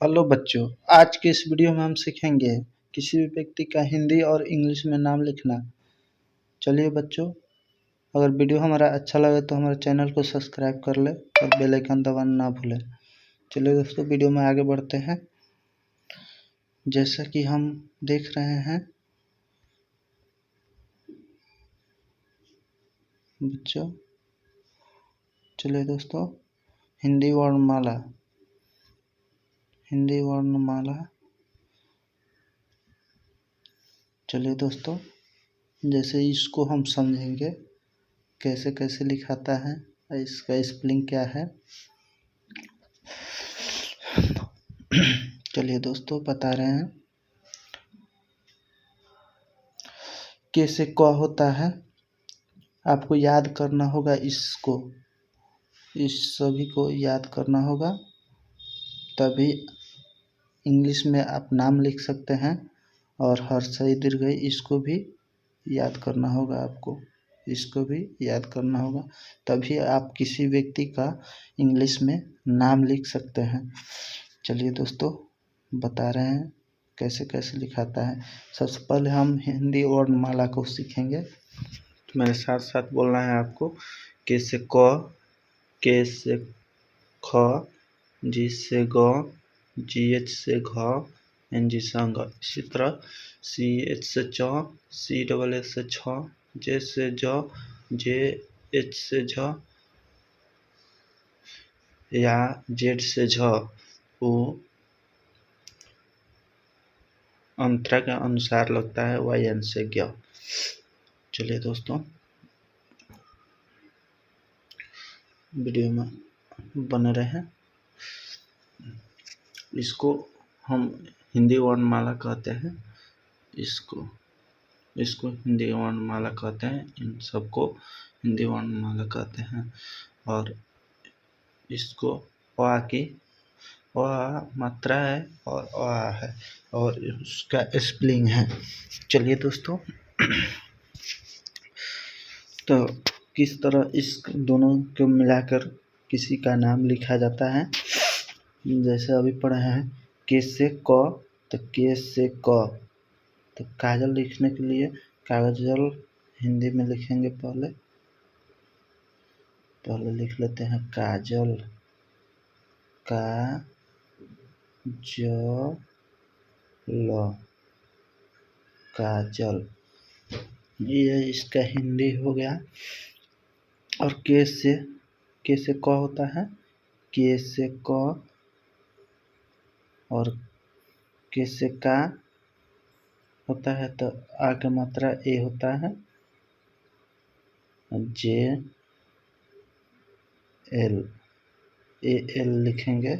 Hello बच्चों, आज के इस वीडियो में हम सीखेंगे किसी भी व्यक्ति का हिंदी और इंग्लिश में नाम लिखना। चलिए बच्चों, अगर वीडियो हमारा अच्छा लगे तो हमारे चैनल को सब्सक्राइब कर ले और बेल आइकन दबाना ना भूलें। चलिए दोस्तों, वीडियो में आगे बढ़ते हैं। जैसा कि हम देख रहे हैं बच्चों, चलिए दोस्तों, हिंदी वर्णमाला चलिए दोस्तों, जैसे इसको हम समझेंगे कैसे कैसे लिखाता है, इसका स्पेलिंग क्या है। चलिए दोस्तों, बता रहे हैं। के से क होता है, आपको याद करना होगा इसको, इस सभी को याद करना होगा, तभी इंग्लिश में आप नाम लिख सकते हैं। और हर्षई दीर्घई इसको भी याद करना होगा, आपको इसको भी याद करना होगा, तभी आप किसी व्यक्ति का इंग्लिश में नाम लिख सकते हैं। चलिए दोस्तों, बता रहे हैं कैसे कैसे लिखाता है। सबसे पहले हम हिंदी वर्णमाला को सीखेंगे, तो मेरे साथ साथ बोलना है आपको। के से क, के से ख, जी से ग, जी एच से घ, एन जी से अंग। इसी तरह सी एच से च, सी डबल एच से छ, जे से ज, जे एच से झ, या जेड से झ, वो अंतरा के अनुसार लगता है, वाई एन से ज्ञ। चलिए दोस्तों, वीडियो में बने रहें। इसको हम हिंदी वर्णमाला कहते हैं, इसको हिंदी वर्णमाला कहते हैं, इन सबको हिंदी वर्णमाला कहते हैं। और इसको अ की मात्रा है और अ है, और उसका स्पेलिंग है। चलिए दोस्तों, तो किस तरह इस दोनों को मिलाकर किसी का नाम लिखा जाता है, जैसे अभी पढ़े हैं। के से क, तो के से क, तो काजल लिखने के लिए कागजल हिंदी में लिखेंगे। पहले लिख लेते हैं काजल, का ज ल, काजल, ये इसका हिंदी हो गया। और के से क होता है, के से क, और के से का होता है, तो आ की मात्रा ए होता है, जे एल, ए एल लिखेंगे,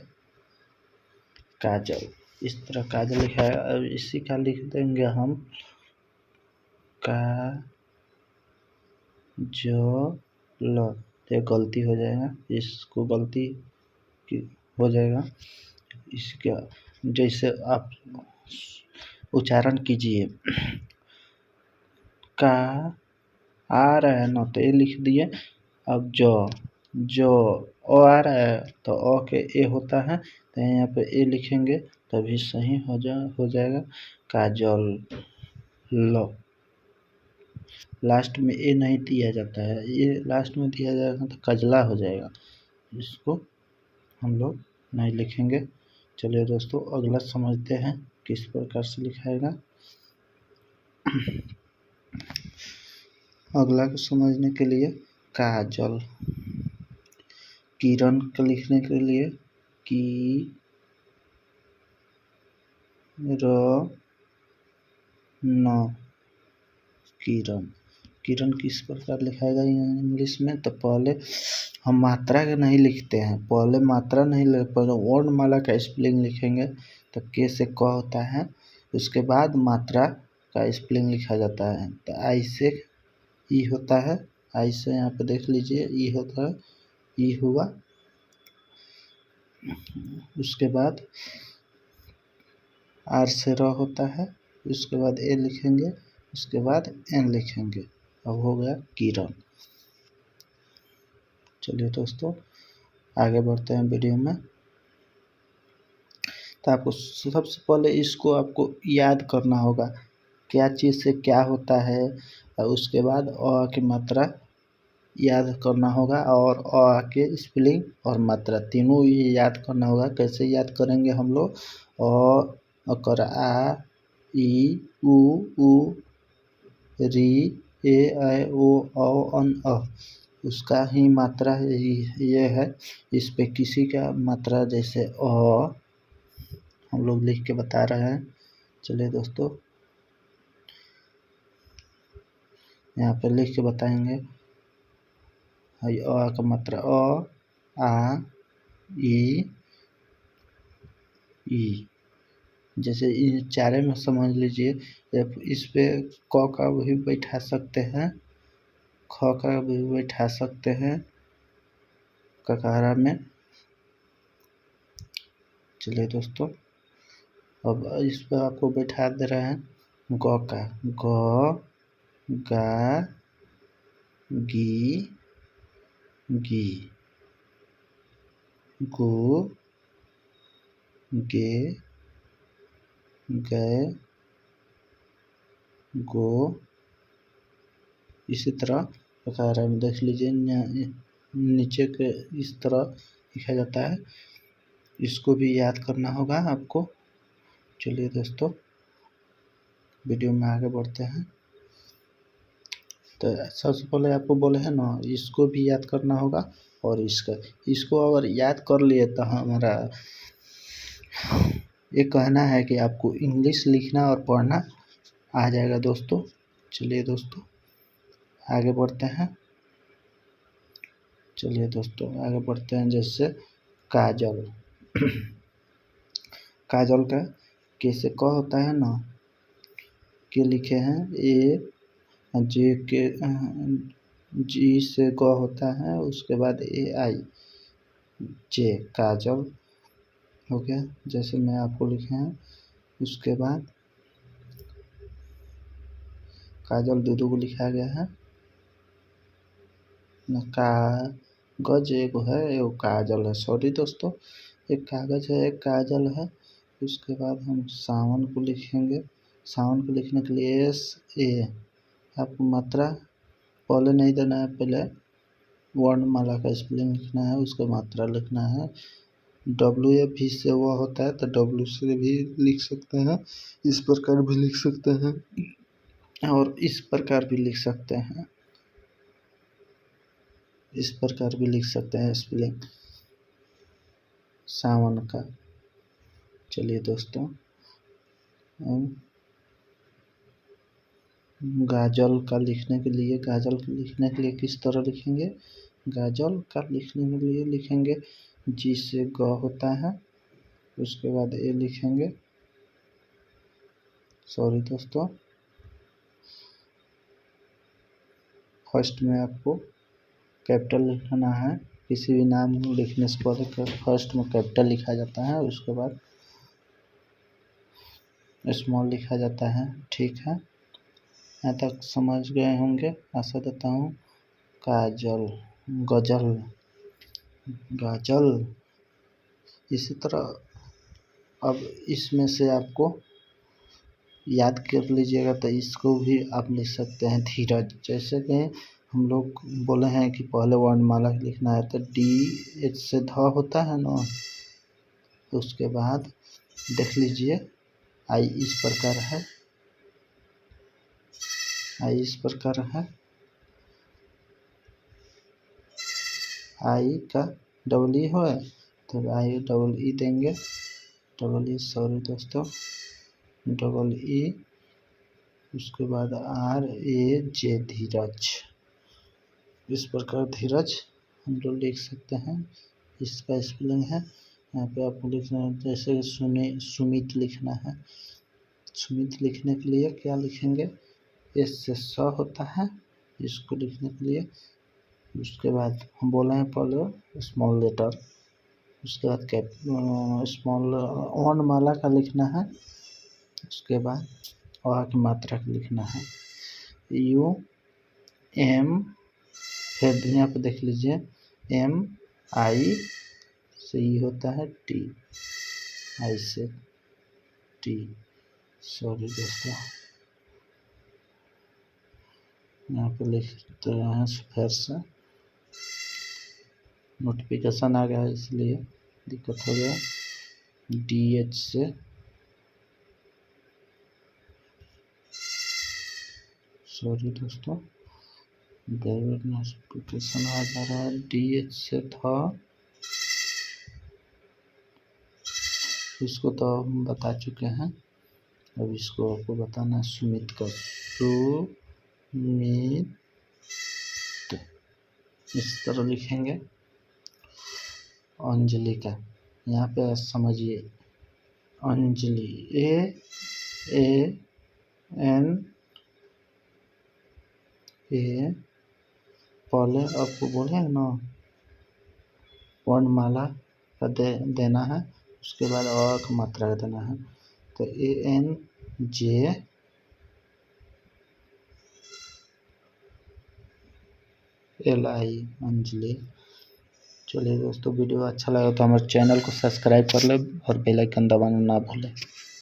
काजल। इस तरह काजल लिखा है। अब इसी का लिख देंगे हम का ज ल, तो गलती हो जाएगा, इसको गलती हो जाएगा। इसका जैसे आप उच्चारण कीजिए, का आ रहा है ना, तो ए लिख दिए। अब जो ओ आ रहा है, तो ओ के ए होता है, तो यहाँ पे ए लिखेंगे, तभी सही हो जाएगा। काजल लो, लास्ट में ए नहीं दिया जाता है, ये लास्ट में दिया जाएगा तो कजला हो जाएगा, इसको हम लोग नहीं लिखेंगे। चलिए दोस्तों, अगला समझते हैं किस प्रकार से लिखाएगा। अगला को समझने के लिए, काजल, किरण को लिखने के लिए की र न, किरण किस प्रकार लिखाएगा इंग्लिश में, तो पहले हम मात्रा के नहीं लिखते हैं, पहले वर्णमाला का स्पेलिंग लिखेंगे। तो के से क होता है, उसके बाद मात्रा का स्पेलिंग लिखा जाता है। तो आई से ई होता है, आई से यहाँ पे देख लीजिए ई होता है, ई हुआ। उसके बाद आर से र होता है, उसके बाद ए लिखेंगे, उसके बाद एन लिखेंगे। अब हो गया किरण। चलिए दोस्तों, आगे बढ़ते हैं वीडियो में। तो आपको सबसे पहले इसको आपको याद करना होगा, क्या चीज़ से क्या होता है, और उसके बाद अ की मात्रा याद करना होगा और अ के स्पेलिंग और मात्रा तीनों ये याद करना होगा। कैसे याद करेंगे हम लोग? अकर आ, ई, उ, री, ए, ऐ, ओ, अन, अ। उसका ही मात्रा ये है। इस पे किसी का मात्रा जैसे हम लोग लिख के बता रहे हैं। चलिए दोस्तों, यहाँ पे लिख के बताएंगे। अ का मात्रा आ, ई, जैसे इन चारे में समझ लीजिए। इस पे क का भी बैठा सकते हैं, ख का भी बैठा सकते हैं ककारा में। चलिए दोस्तों, अब इस पर आपको बैठा दे रहे हैं ग का, ग, गा, गी, गो, गे, गए, गो। इसी तरह ककारा में देख लीजिए, नीचे के इस तरह लिखा जाता है। इसको भी याद करना होगा आपको। चलिए दोस्तों, वीडियो में आगे बढ़ते हैं। तो सबसे पहले आपको बोले हैं ना, इसको भी याद करना होगा और इसको अगर याद कर लिए तो हमारा ये कहना है कि आपको इंग्लिश लिखना और पढ़ना आ जाएगा दोस्तों। चलिए दोस्तों, आगे बढ़ते हैं। चलिए दोस्तों, आगे बढ़ते हैं। जैसे काजल, काजल का कैसे क होता है ना, के लिखे हैं ए, जे के, जी से ग होता है, उसके बाद ए, आई, जे, काजल हो गया। जैसे मैं आपको लिखे हैं, उसके बाद काजल दो को लिखा गया है ना। कागज एक है, एक काजल है। सॉरी दोस्तों, एक कागज है, एक काजल है। उसके बाद हम सावन को लिखेंगे। सावन को लिखने के लिए एस, ए। आपको मात्रा पहले नहीं देना है, पहले वर्णमाला का स्पेलिंग लिखना है, उसका मात्रा लिखना है। डब्ल्यू भी से वह होता है तो डब्ल्यू से भी लिख सकते हैं, इस प्रकार भी लिख सकते हैं और इस प्रकार भी लिख सकते हैं, इस प्रकार भी लिख सकते हैं स्पेलिंग सावन का। चलिए दोस्तों, गाजल का लिखने के लिए, गाजल के लिखने के लिए किस तरह लिखेंगे? गाजल का लिखने के लिए लिखेंगे जी से ग होता है, उसके बाद ए लिखेंगे। सॉरी दोस्तों, फर्स्ट में आपको कैपिटल लिखना है। किसी भी नाम लिखने से पहले फर्स्ट में कैपिटल लिखा जाता है, उसके बाद स्मॉल लिखा जाता है। ठीक है, यहाँ तक समझ गए होंगे आशा देता हूँ। काजल, गजल, गाजल। इसी तरह अब इसमें से आपको याद कर लीजिएगा तो इसको भी आप लिख सकते हैं धीरज। जैसे कि हम लोग बोले हैं कि पहले वर्णमाला लिखना है तो डी, एच से ध होता है ना, उसके बाद देख लीजिए आई इस प्रकार है, आई इस प्रकार है। आई का डबल ई हो तो आई डबल ई देंगे, डबल ई, सॉरी दोस्तों, डबल ई, उसके बाद आर, ए, जे, धीरज। इस प्रकार धीरज हम लोग लिख सकते हैं। इसका स्पेलिंग है, यहाँ पे आपको लिखना है। जैसे सुमित लिखना है, सुमित लिखने के लिए क्या लिखेंगे? एस से स होता है, इसको लिखने के लिए। उसके बाद हम बोले हैं पहले स्मॉल लेटर, उसके बाद कैप स्मॉल वर्णमाला का लिखना है, उसके बाद अ की मात्रा का लिखना है। यू, एम, फिर यहाँ पे देख लीजिए एम, आई से ई होता है टी। आई से टी, सॉरी दोस्तों, यहाँ पे लिखते हैं फिर से नोटिफिकेशन आ गया इसलिए दिक्कत हो गया। DH से सॉरी दोस्तों, नोटिफिकेशन आ जा रहा है। DH से था, इसको तो हम बता चुके हैं, अब इसको आपको बताना है। सुमित का सुमित इस तरह लिखेंगे। अंजलि का, यहाँ पे समझिए अंजलि AAN पहले आपको बोले ना वर्णमाला का देना है, उसके बाद और का मात्रा देना है। तो ANJLI अंजलि। चलिए दोस्तों, वीडियो अच्छा लगा तो हमारे चैनल को सब्सक्राइब कर ले और बेल आइकन दबाना ना भूलें।